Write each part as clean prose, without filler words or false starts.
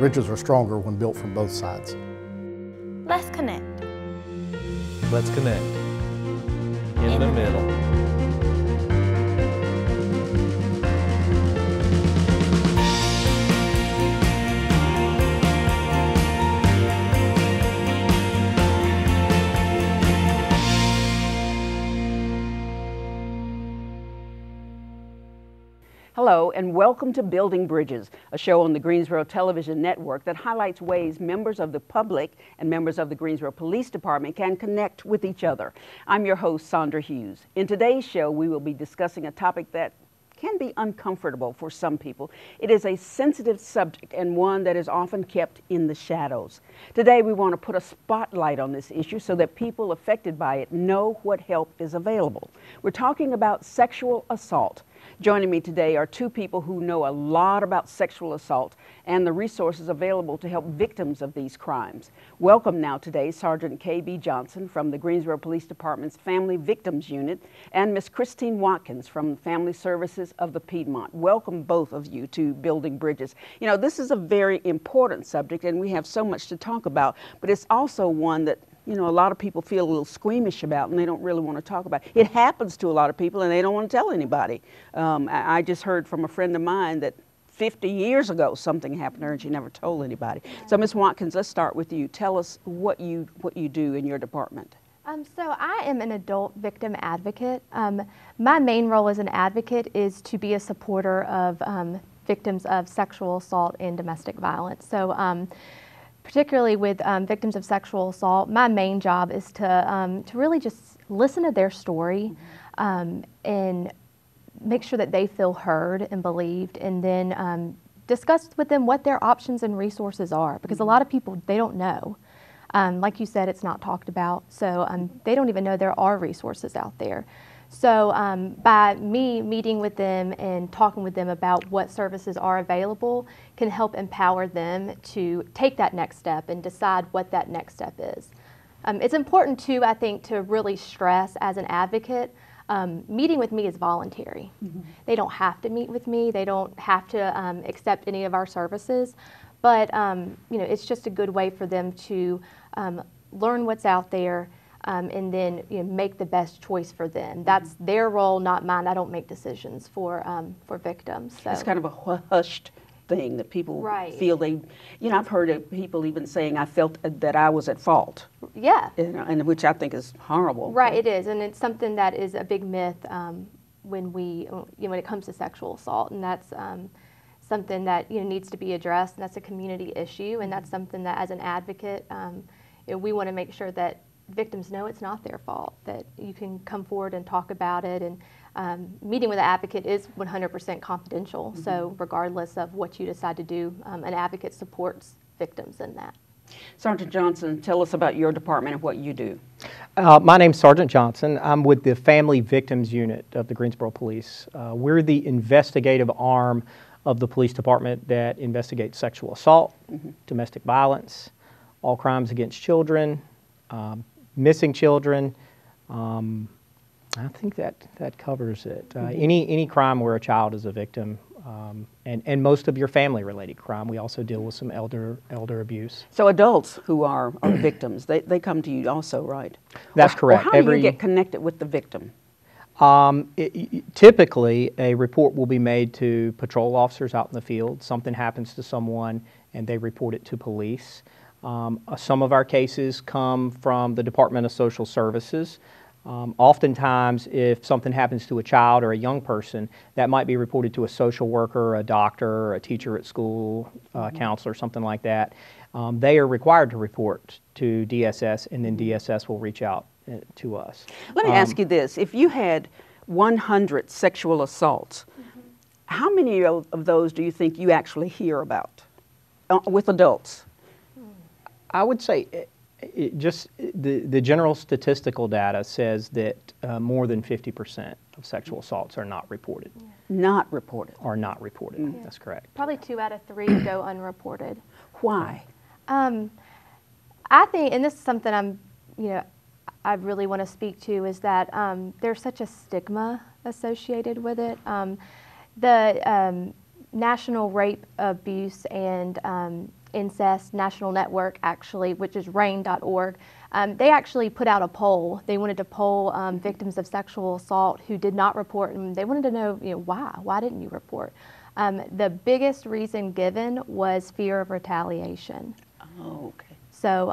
Bridges are stronger when built from both sides. Let's connect. Let's connect. In the middle. Hello and welcome to Building Bridges, a show on the Greensboro Television Network that highlights ways members of the public and members of the Greensboro Police Department can connect with each other. I'm your host, Sandra Hughes. In today's show, we will be discussing a topic that can be uncomfortable for some people. It is a sensitive subject and one that is often kept in the shadows. Today, we want to put a spotlight on this issue so that people affected by it know what help is available. We're talking about sexual assault. Joining me today are two people who know a lot about sexual assault and the resources available to help victims of these crimes. Welcome now today Sergeant K.B. Johnson from the Greensboro Police Department's Family Victims Unit and Miss Christine Watkins from Family Services of the Piedmont. Welcome both of you to Building Bridges. You know, this is a very important subject and we have so much to talk about, but it's also one that a lot of people feel a little squeamish about and they don't really want to talk about. It happens to a lot of people and they don't want to tell anybody. I just heard from a friend of mine that 50 years ago something happened to her and she never told anybody. So Ms. Watkins, let's start with you. Tell us what you do in your department. So I am an adult victim advocate. My main role as an advocate is to be a supporter of victims of sexual assault and domestic violence. So particularly with victims of sexual assault, my main job is to really just listen to their story and make sure that they feel heard and believed, and then discuss with them what their options and resources are, because a lot of people, they don't know. Like you said, it's not talked about, so they don't even know there are resources out there. So by me meeting with them and talking with them about what services are available can help empower them to take that next step and decide what that next step is. It's important too, I think, to really stress as an advocate, meeting with me is voluntary. Mm-hmm. They don't have to meet with me. They don't have to accept any of our services, but it's just a good way for them to learn what's out there. And then make the best choice for them. That's their role, not mine. I don't make decisions for victims. So. It's kind of a hushed thing that people feel they, I've heard of people even saying, I felt that I was at fault. Yeah. And which I think is horrible. Right, it is. And it's something that is a big myth when it comes to sexual assault. And that's something that needs to be addressed. And that's a community issue. And that's something that as an advocate, we want to make sure that victims know it's not their fault, that you can come forward and talk about it, and meeting with an advocate is 100% confidential. Mm-hmm. So regardless of what you decide to do, an advocate supports victims in that. Sergeant Johnson, tell us about your department and what you do. My name's Sergeant Johnson. I'm with the Family Victims Unit of the Greensboro Police. We're the investigative arm of the police department that investigates sexual assault, mm-hmm. domestic violence, all crimes against children, missing children. I think that covers it. Any crime where a child is a victim, and most of your family-related crime. We also deal with some elder abuse. So adults who are victims, they come to you also, right? That's correct. How do you get connected with the victim? Typically, a report will be made to patrol officers out in the field. Something happens to someone, and they report it to police. Some of our cases come from the Department of Social Services. Oftentimes, if something happens to a child or a young person, that might be reported to a social worker, a doctor, or a teacher at school, counselor, something like that. They are required to report to DSS, and then DSS will reach out to us. Let me ask you this. If you had 100 sexual assaults, how many of those do you think you actually hear about with adults? I would say just the general statistical data says that more than 50% of sexual assaults are not reported. Yeah. Not reported. Are not reported. Yeah. That's correct. Probably 2 out of 3 go unreported. Why? I think, and this is something I really want to speak to, is that there's such a stigma associated with it. The National Rape, Abuse, and Incest National Network, actually, which is RAIN.org, they actually put out a poll. They wanted to poll victims of sexual assault who did not report, and they wanted to know, why? Why didn't you report? The biggest reason given was fear of retaliation. Oh, okay. So,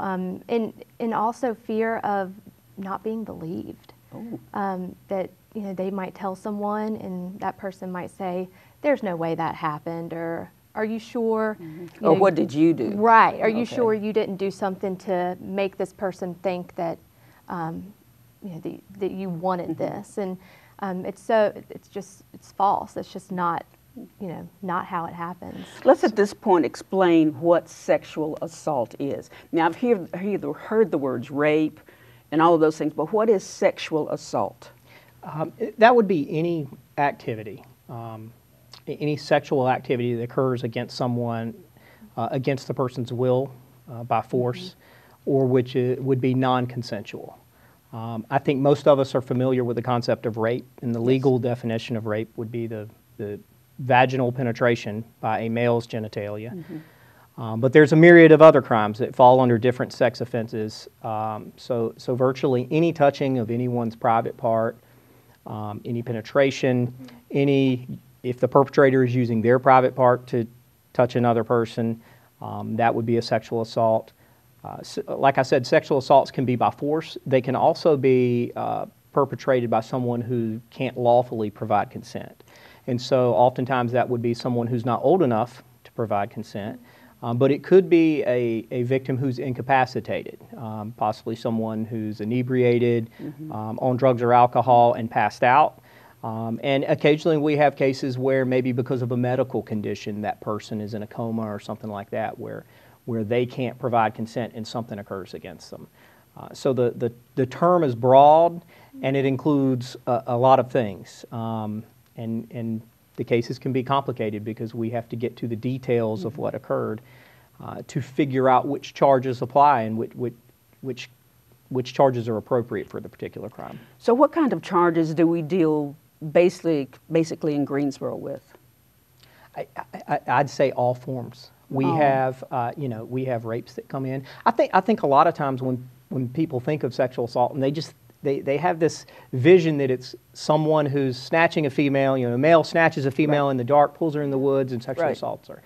and also fear of not being believed. Oh. That they might tell someone, and that person might say, "There's no way that happened," or "Are you sure?" Mm-hmm. Or what did you do? Right. Are you Okay. sure you didn't do something to make this person think that, that you wanted this? And it's false. It's just not, not how it happens. Let's at this point explain what sexual assault is. Now, I've heard the words rape and all of those things, but what is sexual assault? That would be any activity, any sexual activity that occurs against someone, against the person's will, by force, or which would be non-consensual. I think most of us are familiar with the concept of rape, and the legal definition of rape would be the vaginal penetration by a male's genitalia. But there's a myriad of other crimes that fall under different sex offenses. So virtually any touching of anyone's private part, any penetration, if the perpetrator is using their private part to touch another person, that would be a sexual assault. Like I said, sexual assaults can be by force. They can also be perpetrated by someone who can't lawfully provide consent. And so oftentimes that would be someone who's not old enough to provide consent. But it could be a victim who's incapacitated, possibly someone who's inebriated, on drugs or alcohol, and passed out. And occasionally we have cases where maybe because of a medical condition that person is in a coma or something like that, where they can't provide consent and something occurs against them. So the term is broad, and it includes a lot of things. And the cases can be complicated because we have to get to the details of what occurred to figure out which charges apply and which charges are appropriate for the particular crime. So what kind of charges do we deal basically in Greensboro with? I'd say all forms. We have, we have rapes that come in. I think a lot of times when people think of sexual assault, and they have this vision that it's someone who's snatching a female, a male snatches a female in the dark, pulls her in the woods, and sexually assaults her.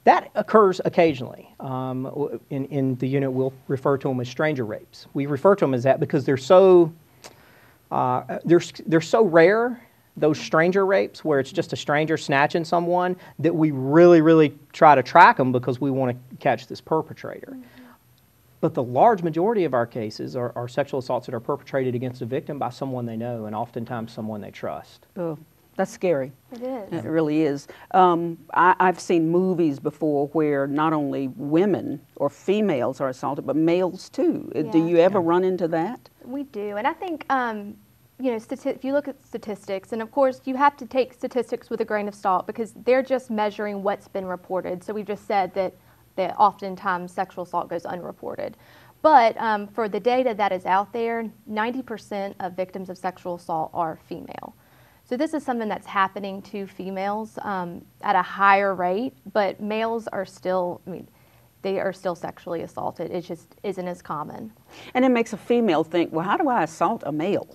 That occurs occasionally. In the unit, we'll refer to them as stranger rapes. We refer to them as that because they're so rare, those stranger rapes, where it's just a stranger snatching someone, that we really, really try to track them because we want to catch this perpetrator. But the large majority of our cases are sexual assaults that are perpetrated against a victim by someone they know, and oftentimes someone they trust. Oh, that's scary. It is. It really is. I've seen movies before where not only women or females are assaulted, but males too. Do you ever run into that? We do, and I think if you look at statistics, and of course you have to take statistics with a grain of salt because they're just measuring what's been reported. So we've just said that oftentimes sexual assault goes unreported. But for the data that is out there, 90% of victims of sexual assault are female. So this is something that's happening to females at a higher rate, but males are still, they are still sexually assaulted. It just isn't as common. And it makes a female think, well, how do I assault a male?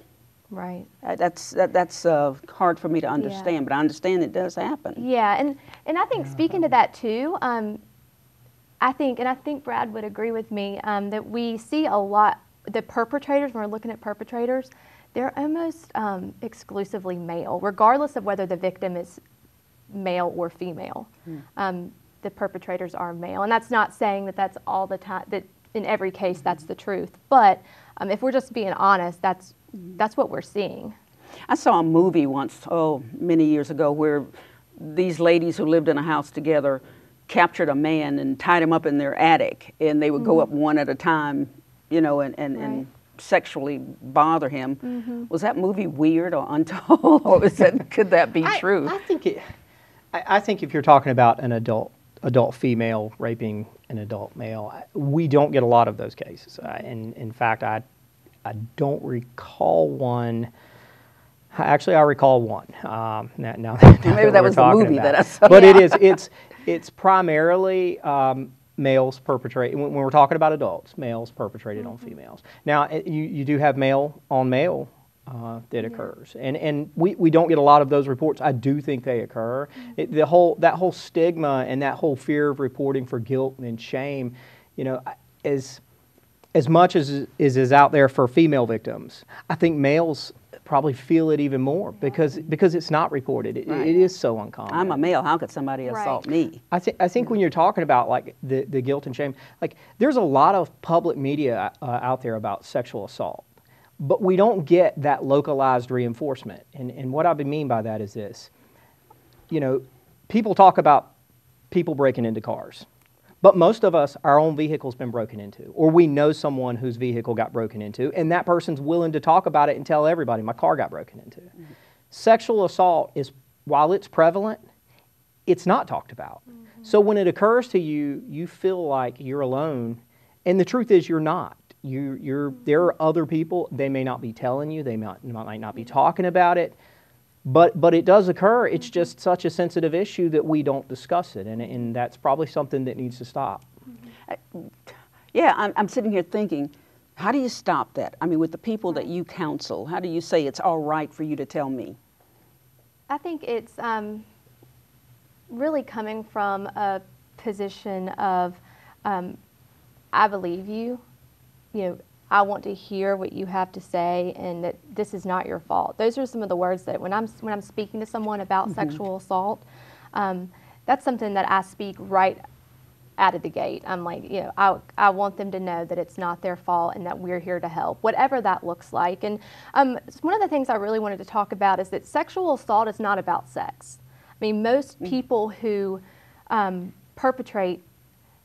Right. That's hard for me to understand, but I understand it does happen. Yeah, and I think speaking to that too, I think Brad would agree with me that we see a lot, the perpetrators, when we're looking at perpetrators, they're almost exclusively male, regardless of whether the victim is male or female. The perpetrators are male, and that's not saying that that's all the time, that in every case that's the truth, but if we're just being honest, that's what we're seeing. I saw a movie once, many years ago, where these ladies who lived in a house together captured a man and tied him up in their attic, and they would go up one at a time, and sexually bother him. Was that movie weird or untold, or could that be true? I think if you're talking about an adult female raping an adult male, we don't get a lot of those cases. In fact, I don't recall one. Actually, I recall one. Now maybe that was the movie that I saw. But it's primarily males perpetrate, when we're talking about adults, males perpetrated on females. Now, you do have male on male that occurs, and we don't get a lot of those reports. I do think they occur. That whole stigma and that whole fear of reporting for guilt and shame, you know, as much as is out there for female victims, I think males probably feel it even more because it's not reported. It is so uncommon. I'm a male. How could somebody assault me? I think when you're talking about like the guilt and shame, like there's a lot of public media out there about sexual assault, but we don't get that localized reinforcement. And what I mean by that is this: you know, people talk about people breaking into cars. But most of us, our own vehicle's been broken into, or we know someone whose vehicle got broken into, and that person's willing to talk about it and tell everybody, my car got broken into. Sexual assault is, while it's prevalent, it's not talked about. So when it occurs to you, you feel like you're alone, and the truth is you're not. There are other people, they may not be telling you, they might not be talking about it, but it does occur. It's just such a sensitive issue that we don't discuss it, and that's probably something that needs to stop. Yeah, I'm sitting here thinking, how do you stop that? I mean, with the people that you counsel, how do you say it's all right for you to tell me? I think it's really coming from a position of, I believe you, I want to hear what you have to say, and that this is not your fault. Those are some of the words that when I'm speaking to someone about sexual assault, that's something that I speak right out of the gate. I'm like, I want them to know that it's not their fault and that we're here to help, whatever that looks like. And one of the things I really wanted to talk about is that sexual assault is not about sex. I mean, most people who perpetrate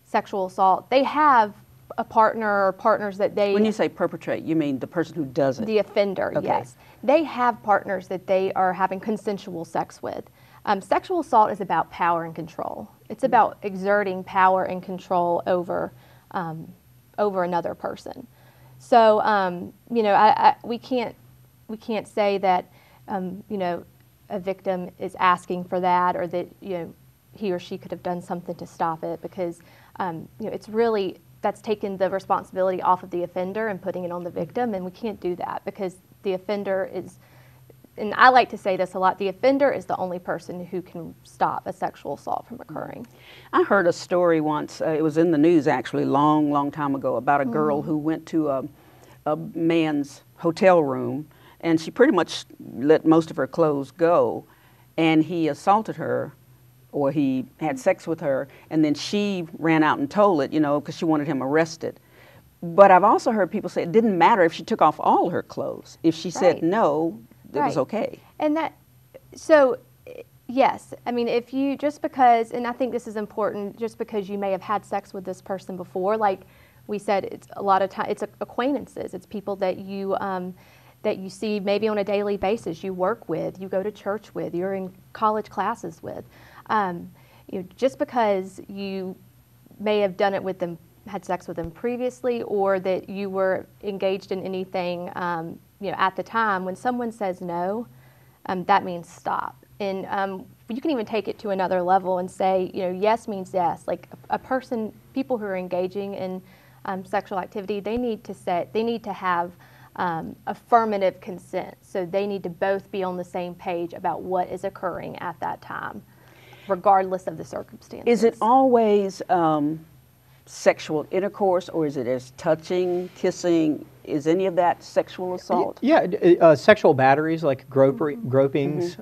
sexual assault, they have a partner or partners that they... When you say perpetrate, you mean the person who does it? The offender, yes. They have partners that they are having consensual sex with. Sexual assault is about power and control. It's about exerting power and control over another person. So, we can't say that, a victim is asking for that, or that, he or she could have done something to stop it, because, it's really... that's taking the responsibility off of the offender and putting it on the victim, and we can't do that because the offender is, and I like to say this a lot, the offender is the only person who can stop a sexual assault from occurring. I heard a story once, it was in the news actually, long time ago, about a girl who went to a man's hotel room, and she pretty much let most of her clothes go, and he assaulted her, or he had sex with her, and then she ran out and told it, because she wanted him arrested. But I've also heard people say it didn't matter if she took off all her clothes. If she said no, it was okay. And yes, I mean, if you, just because, and I think this is important, just because you may have had sex with this person before, like we said, it's a lot of time, it's acquaintances, it's people that you see maybe on a daily basis, you work with, you go to church with, you're in college classes with. Just because you may have done it with them, had sex with them previously, or that you were engaged in anything, at the time, when someone says no, that means stop. And you can even take it to another level and say, yes means yes. Like people who are engaging in sexual activity, they need to have affirmative consent. So they need to both be on the same page about what is occurring at that time, regardless of the circumstances. Is it always sexual intercourse, or is it as touching, kissing? Is any of that sexual assault? Yeah, sexual batteries like gropings.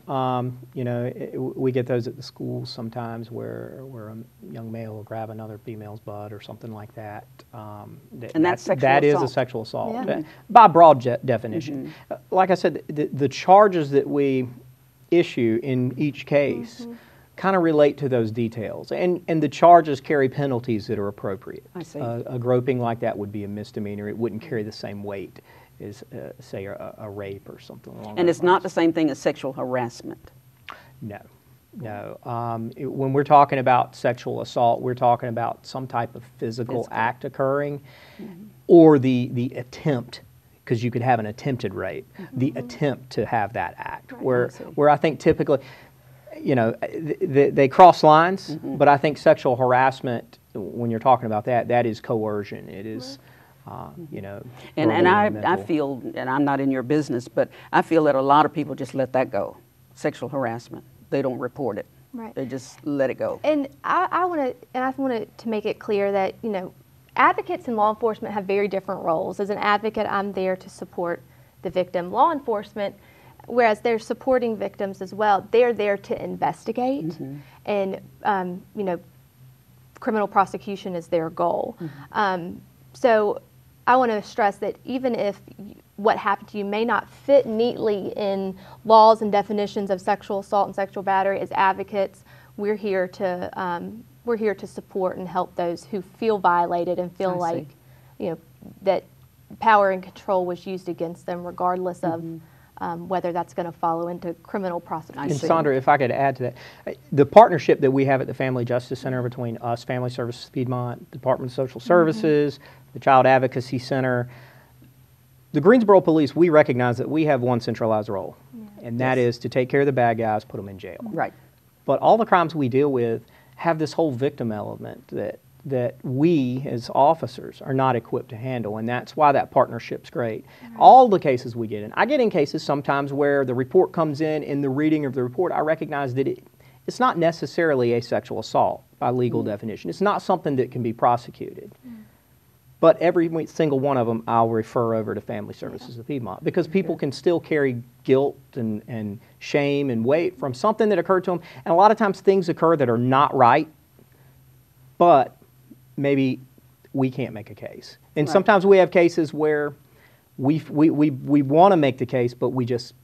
We get those at the schools sometimes, where a young male will grab another female's butt or something like that. And that's sexual assault. That is a sexual assault, by broad definition. Like I said, the charges that we issue in each case kind of relate to those details, and the charges carry penalties that are appropriate. I see. A groping like that would be a misdemeanor. It wouldn't carry the same weight as, say, a rape or something along those lines. And it's not the same thing as sexual harassment? No. When we're talking about sexual assault, we're talking about some type of physical act occurring, or the attempt, because you could have an attempted rape, the attempt to have that act, where I think typically, they cross lines, but I think sexual harassment when you're talking about that, that is coercion. It is, you know. And verbal I mental. feel, and I'm not in your business, but I feel that a lot of people just let that go. Sexual harassment, they don't report it. Right. They just let it go. And I want to make it clear that, you know, advocates in law enforcement have very different roles. As an advocate, I'm there to support the victim. Law enforcement, whereas they're supporting victims as well, they're there to investigate, and you know, criminal prosecution is their goal. So I want to stress that even if what happened to you may not fit neatly in laws and definitions of sexual assault and sexual battery, as advocates, we're here to support and help those who feel violated and feel like, you know, that power and control was used against them, regardless of whether that's going to follow into criminal prosecution. And Sandra, if I could add to that, the partnership that we have at the Family Justice Center between us, Family Services Piedmont, Department of Social Services, the Child Advocacy Center, the Greensboro Police, we recognize that we have one centralized role, and that is to take care of the bad guys, put them in jail. Right. But all the crimes we deal with have this whole victim element that we as officers are not equipped to handle, and that's why that partnership's great. All the cases we get in, I get in cases sometimes where the report comes in the reading of the report, I recognize that it's not necessarily a sexual assault by legal definition. It's not something that can be prosecuted. But every single one of them I'll refer over to Family Services of Piedmont, because people can still carry guilt and shame and weight from something that occurred to them. And a lot of times things occur that are not right, but maybe we can't make a case. And sometimes we have cases where we want to make the case, but we just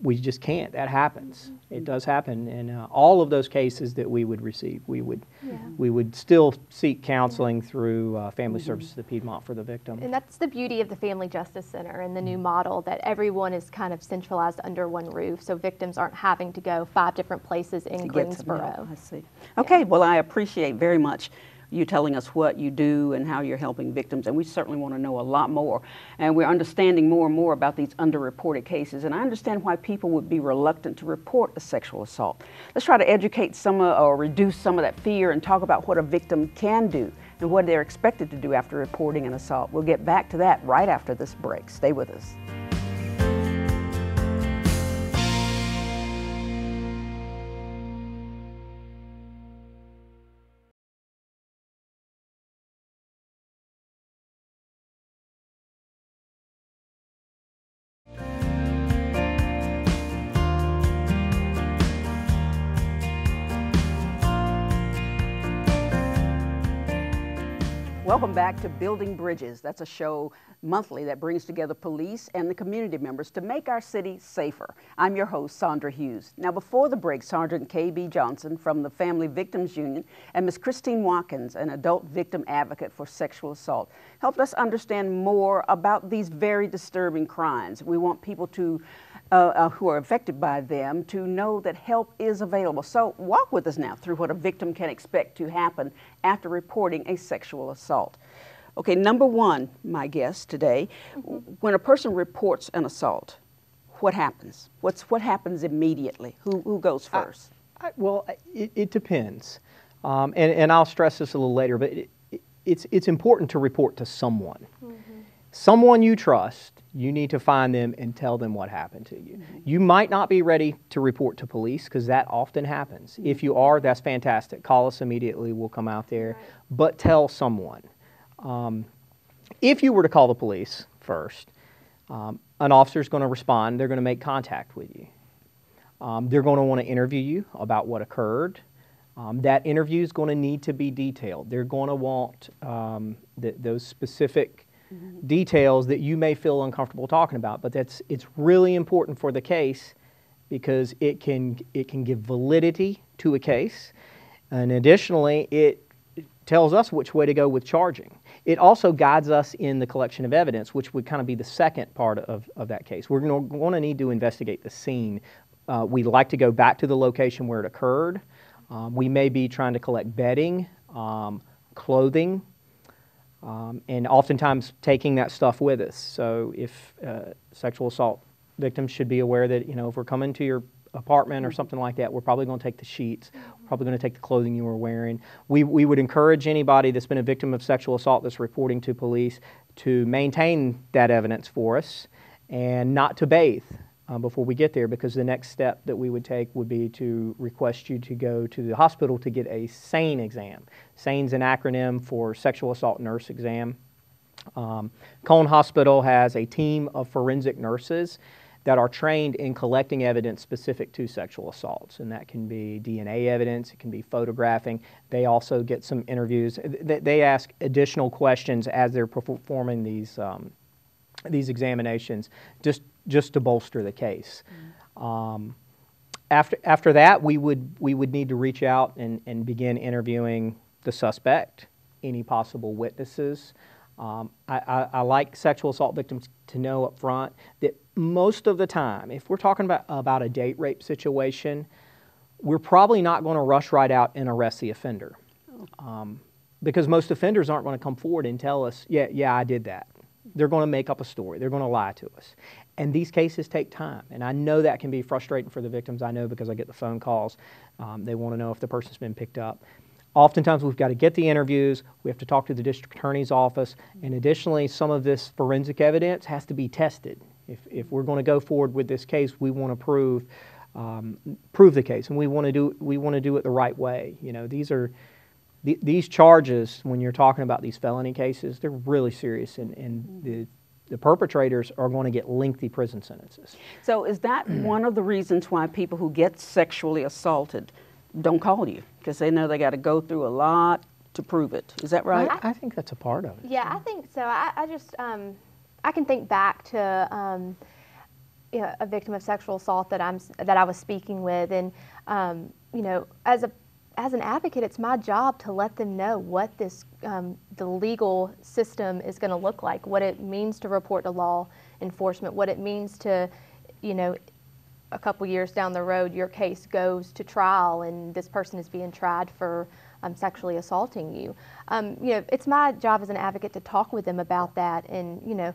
can't. That happens. It does happen. And all of those cases that we would receive, we would still seek counseling through Family Services of Piedmont for the victim. And that's the beauty of the Family Justice Center and the new model, that everyone is kind of centralized under one roof, so victims aren't having to go 5 different places in Greensboro. I see. Okay, well, I appreciate very much you telling us what you do and how you're helping victims, and we certainly want to know a lot more. And we're understanding more and more about these underreported cases, and I understand why people would be reluctant to report a sexual assault. Let's try to educate or reduce some of that fear and talk about what a victim can do and what they're expected to do after reporting an assault. We'll get back to that right after this break. Stay with us. Welcome back to Building Bridges. That's a show monthly that brings together police and the community members to make our city safer. I'm your host, Sandra Hughes. Now, before the break, Sergeant K.B. Johnson from the Family Victims Union and Ms. Christine Watkins, an adult victim advocate for sexual assault, helped us understand more about these very disturbing crimes. We want people to who are affected by them to know that help is available. So walk with us now through what a victim can expect to happen after reporting a sexual assault. Okay, number one, my guest today, when a person reports an assault, what happens? What happens immediately? Who goes first? Well, it depends. And I'll stress this a little later, but it's important to report to someone. Someone you trust. You need to find them and tell them what happened to you. You might not be ready to report to police, because that often happens. If you are, that's fantastic. Call us immediately. We'll come out there. But tell someone. If you were to call the police first, an officer is going to respond. They're going to make contact with you. They're going to want to interview you about what occurred. That interview is going to need to be detailed. They're going to want those specific details that you may feel uncomfortable talking about, but it's really important for the case, because it can give validity to a case, and additionally it tells us which way to go with charging. It also guides us in the collection of evidence, which would kind of be the second part of that case. We're going to need to investigate the scene. We'd like to go back to the location where it occurred. We may be trying to collect bedding, clothing, and oftentimes taking that stuff with us. So if sexual assault victims should be aware that, if we're coming to your apartment or something like that, we're probably going to take the sheets, probably going to take the clothing you were wearing. We would encourage anybody that's been a victim of sexual assault that's reporting to police to maintain that evidence for us and not to bathe before we get there, because the next step that we would take would be to request you to go to the hospital to get a SANE exam. SANE's an acronym for Sexual Assault Nurse Exam. Cone Hospital has a team of forensic nurses that are trained in collecting evidence specific to sexual assaults, and that can be DNA evidence, it can be photographing. They also get some interviews. They ask additional questions as they're performing these examinations, just to bolster the case. After that, we would need to reach out and begin interviewing the suspect, any possible witnesses. I like sexual assault victims to know up front that most of the time, if we're talking about a date rape situation, we're probably not going to rush right out and arrest the offender. Because most offenders aren't going to come forward and tell us, yeah, I did that. They're going to make up a story. They're going to lie to us. And these cases take time. And I know that can be frustrating for the victims. I know because I get the phone calls. They want to know if the person's been picked up. Oftentimes we've got to get the interviews, we have to talk to the district attorney's office, and additionally some of this forensic evidence has to be tested. If we're going to go forward with this case, we want to prove the case, and we want to do it the right way. You know, these charges, when you're talking about these felony cases, they're really serious, and the perpetrators are going to get lengthy prison sentences. So is that one of the reasons why people who get sexually assaulted don't call you? Because they know they got to go through a lot to prove it. Is that right? I think that's a part of it. Yeah, I think so. I just, I can think back to you know, a victim of sexual assault that I was speaking with, and you know, as an advocate, it's my job to let them know what this the legal system is going to look like, what it means to report to law enforcement, what it means to, you know, a couple years down the road, your case goes to trial and this person is being tried for sexually assaulting you. You know, it's my job as an advocate to talk with them about that, and you know,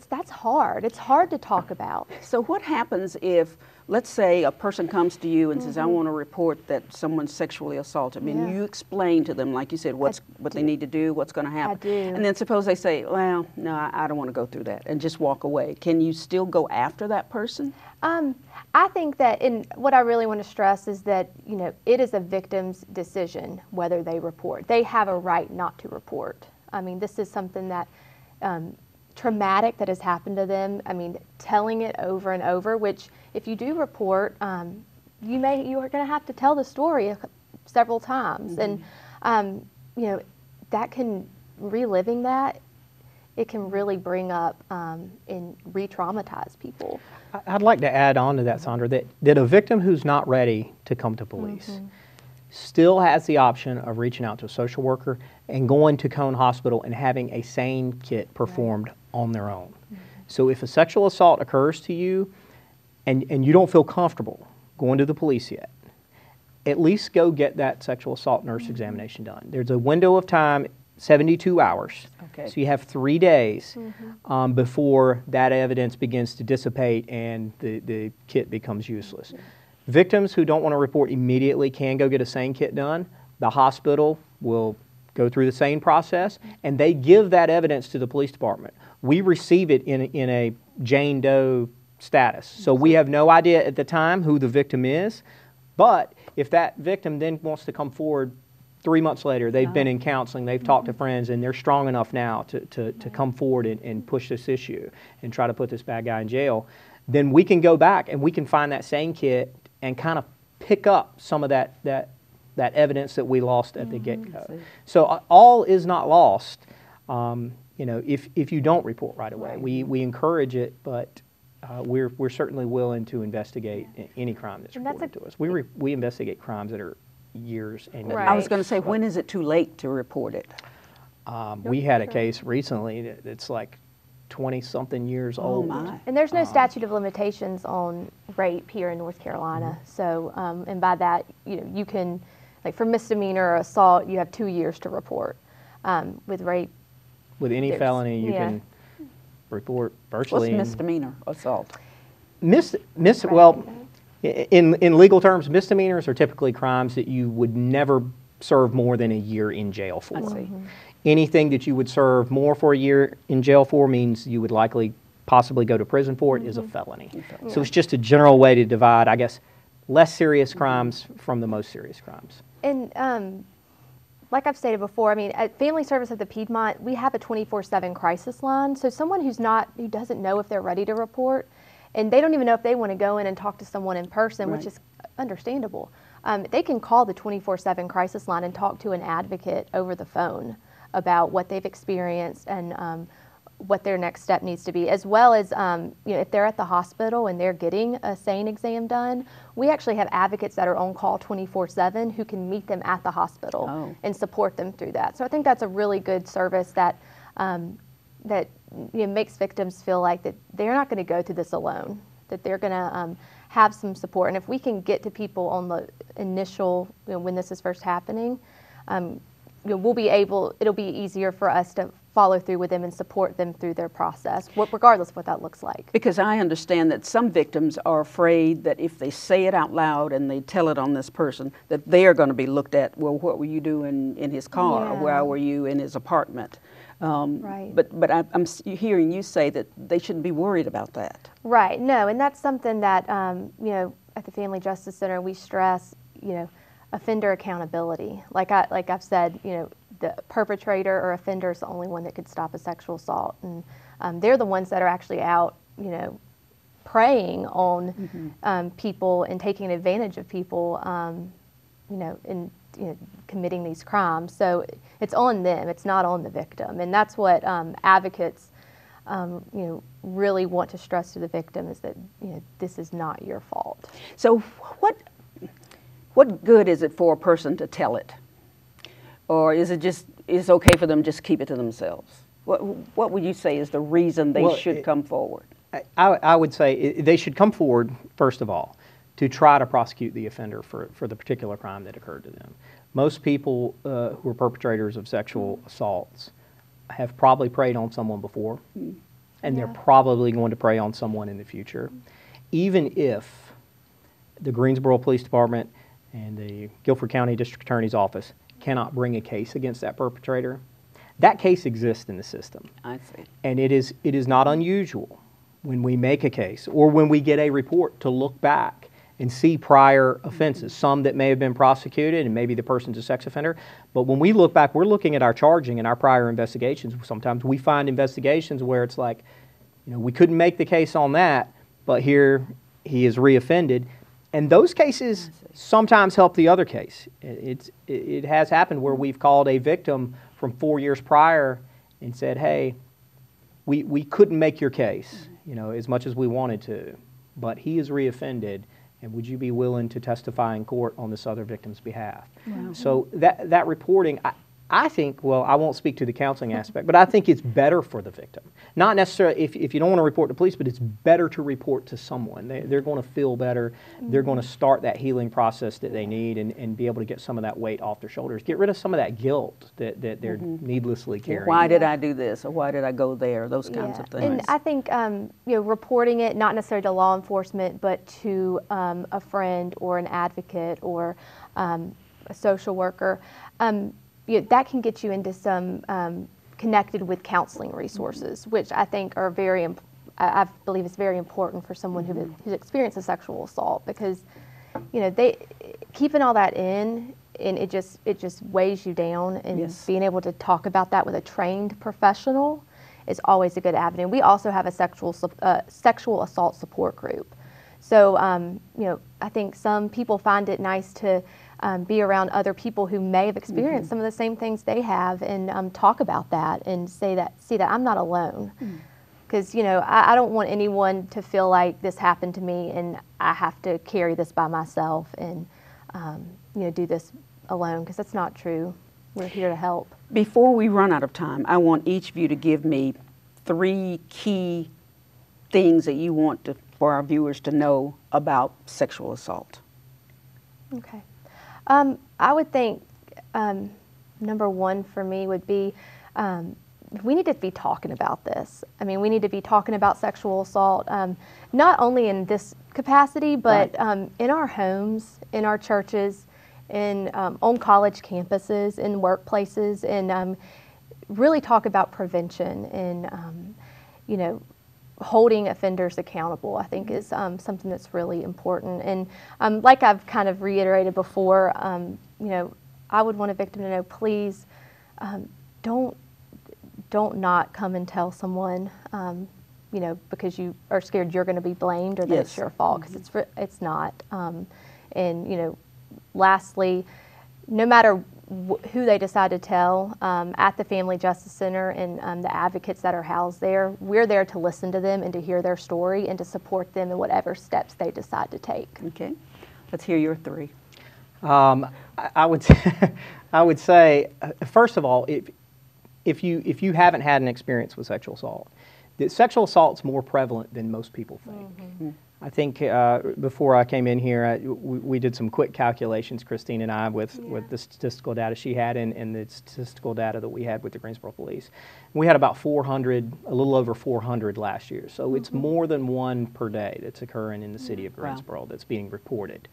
that's hard. It's hard to talk about. So what happens if, let's say, a person comes to you and says, I want to report that someone's sexually assaulted me, and you explain to them, like you said, what they need to do, what's going to happen. I do. And then suppose they say, well, no, I don't want to go through that, and just walk away. Can you still go after that person? I think that, what I really want to stress is that, you know, it is a victim's decision whether they report. They have a right not to report. I mean, this is something that traumatic that has happened to them. I mean, telling it over and over, which if you do report, you are going to have to tell the story several times. And, you know, that can, reliving that, it can really bring up and re-traumatize people. I'd like to add on to that, Sandra, that a victim who's not ready to come to police still has the option of reaching out to a social worker and going to Cone Hospital and having a SANE kit performed on their own. So if a sexual assault occurs to you and you don't feel comfortable going to the police yet, at least go get that sexual assault nurse examination done. There's a window of time, 72 hours. Okay. So you have 3 days before that evidence begins to dissipate and the kit becomes useless. Victims who don't want to report immediately can go get a SANE kit done. The hospital will go through the SANE process, and they give that evidence to the police department. We receive it in a Jane Doe status. So we have no idea at the time who the victim is, but if that victim then wants to come forward 3 months later, they've been in counseling, they've talked to friends, and they're strong enough now to come forward and push this issue and try to put this bad guy in jail, then we can go back and we can find that SANE kit and kind of pick up some of that evidence that we lost at the get-go. So all is not lost, you know, if you don't report right away. We encourage it, but we're certainly willing to investigate any crime that's reported to us. We investigate crimes that are years and years. I was going to say, when is it too late to report it? We had a case recently that's like 20-something years old. My. And there's no statute of limitations on rape here in North Carolina. So, and by that, you know, you can, like for misdemeanor or assault, you have 2 years to report. With rape, with any felony, you can report virtually. What's misdemeanor assault? Well, in legal terms, misdemeanors are typically crimes that you would never serve more than a year in jail for. I see. Anything that you would serve more for a year in jail for means you would likely possibly go to prison for it is a felony. So it's just a general way to divide, I guess, less serious crimes from the most serious crimes. And like I've stated before, I mean, at Family Service at the Piedmont, we have a 24/7 crisis line. So someone who doesn't know if they're ready to report, and they don't even know if they want to go in and talk to someone in person, which is understandable. They can call the 24/7 crisis line and talk to an advocate over the phone about what they've experienced and what their next step needs to be, as well as if they're at the hospital and they're getting a SANE exam done, we actually have advocates that are on call 24/7 who can meet them at the hospital and support them through that. So I think that's a really good service that makes victims feel like that they're not going to go through this alone, that they're going to have some support. And if we can get to people on the initial, when this is first happening, we'll be able, it'll be easier for us to follow through with them and support them through their process, regardless of what that looks like. Because I understand that some victims are afraid that if they say it out loud and they tell it on this person, that they are going to be looked at, well, what were you doing in his car? Or where were you in his apartment? Right. But I'm hearing you say that they shouldn't be worried about that. Right. No, and that's something that, at the Family Justice Center, we stress, offender accountability. Like I've said, the perpetrator or offender is the only one that could stop a sexual assault, and they're the ones that are actually out, preying on people and taking advantage of people, in committing these crimes. So it's on them; it's not on the victim, and that's what advocates, really want to stress to the victim is that this is not your fault. So what good is it for a person to tell it? Or is it's okay for them to just keep it to themselves? What would you say is the reason they should come forward? I would say they should come forward, first of all, to try to prosecute the offender for the particular crime that occurred to them. Most people who are perpetrators of sexual assaults have probably preyed on someone before, and they're probably going to prey on someone in the future. Even if the Greensboro Police Department and the Guilford County District Attorney's Office cannot bring a case against that perpetrator, that case exists in the system. I see. And it is not unusual when we make a case or when we get a report to look back and see prior offenses, some that may have been prosecuted and maybe the person's a sex offender. But when we look back, we're looking at our charging and our prior investigations. Sometimes we find investigations where it's like, we couldn't make the case on that, but here he is reoffended. And those cases sometimes help the other case. It has happened where we've called a victim from 4 years prior and said, hey, we couldn't make your case, as much as we wanted to, but he is reoffended, and would you be willing to testify in court on this other victim's behalf? Wow. So that reporting, I think, well, I won't speak to the counseling aspect, but I think it's better for the victim. Not necessarily if you don't want to report to police, but it's better to report to someone. They're going to feel better. They're going to start that healing process that they need and be able to get some of that weight off their shoulders. Get rid of some of that guilt that they're needlessly carrying. Why did I do this, or why did I go there? Those kinds of things. And I think reporting it, not necessarily to law enforcement, but to a friend or an advocate or a social worker, that can get you into some connected with counseling resources, which I think are I believe is very important for someone who's experienced a sexual assault, because they keeping all that in, and it just weighs you down, and being able to talk about that with a trained professional is always a good avenue. We also have a sexual assault support group. So I think some people find it nice to be around other people who may have experienced some of the same things they have, and talk about that and see that I'm not alone. Because I don't want anyone to feel like this happened to me and I have to carry this by myself and do this alone, because that's not true. We're here to help. Before we run out of time, I want each of you to give me 3 key things that you want for our viewers to know about sexual assault. Okay. I would think number 1 for me would be we need to be talking about this. I mean, we need to be talking about sexual assault, not only in this capacity, but in our homes, in our churches, on college campuses, in workplaces, and really talk about prevention and, you know, holding offenders accountable, I think is something that's really important. And like I've kind of reiterated before, you know, I would want a victim to know, please don't not come and tell someone, you know, because you are scared you're going to be blamed or that it's your fault, because it's not. And, you know, lastly, no matter who they decide to tell, at the Family Justice Center and the advocates that are housed there, we're there to listen to them and to hear their story and to support them in whatever steps they decide to take. Okay, let's hear your three. I would say, first of all, if you haven't had an experience with sexual assault, sexual assault is more prevalent than most people think. I think before I came in here, we did some quick calculations, Christine and I, with the statistical data she had and the statistical data that we had with the Greensboro Police. We had about 400, a little over 400 last year. So it's more than one per day that's occurring in the city of Greensboro that's being reported.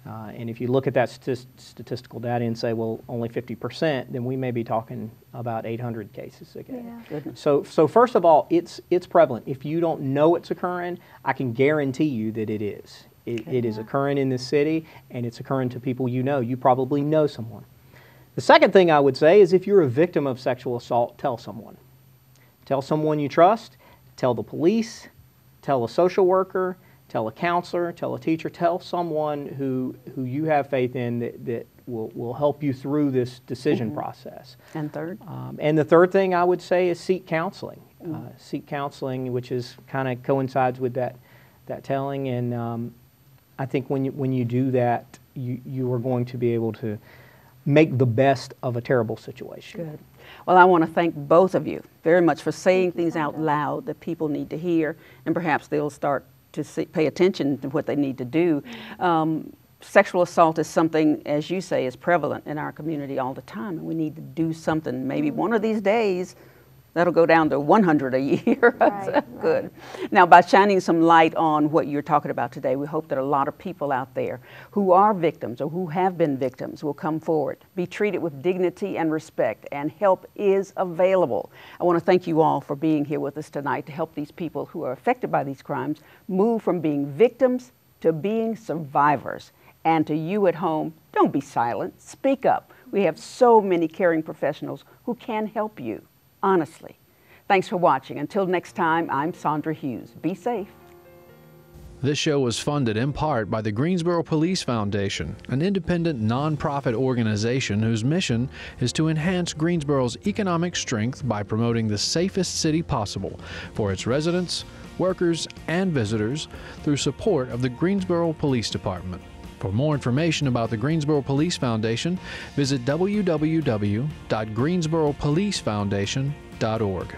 And if you look at that statistical data and say, well, only 50%, then we may be talking about 800 cases again. Yeah. So first of all, it's prevalent. If you don't know it's occurring, I can guarantee you that it is. It is occurring in this city, and it's occurring to people you know. You probably know someone. The second thing I would say is if you're a victim of sexual assault, tell someone. Tell someone you trust. Tell the police. Tell a social worker. Tell a counselor, tell a teacher, tell someone who you have faith in that will help you through this decision process. And third? And the third thing I would say is seek counseling. Seek counseling, which is kind of coincides with that telling. And I think when you do that, you are going to be able to make the best of a terrible situation. Good. Well, I want to thank both of you very much for saying things out loud that people need to hear, and perhaps they'll start to pay attention to what they need to do. Sexual assault is something, as you say, is prevalent in our community all the time, and we need to do something. Maybe one of these days, that'll go down to 100 a year. Good. Now, by shining some light on what you're talking about today, we hope that a lot of people out there who are victims or who have been victims will come forward, be treated with dignity and respect, and help is available. I want to thank you all for being here with us tonight to help these people who are affected by these crimes move from being victims to being survivors. And to you at home, don't be silent. Speak up. We have so many caring professionals who can help you. Honestly. Thanks for watching. Until next time, I'm Sandra Hughes. Be safe. This show was funded in part by the Greensboro Police Foundation, an independent nonprofit organization whose mission is to enhance Greensboro's economic strength by promoting the safest city possible for its residents, workers, and visitors through support of the Greensboro Police Department. For more information about the Greensboro Police Foundation, visit www.greensboropolicefoundation.org.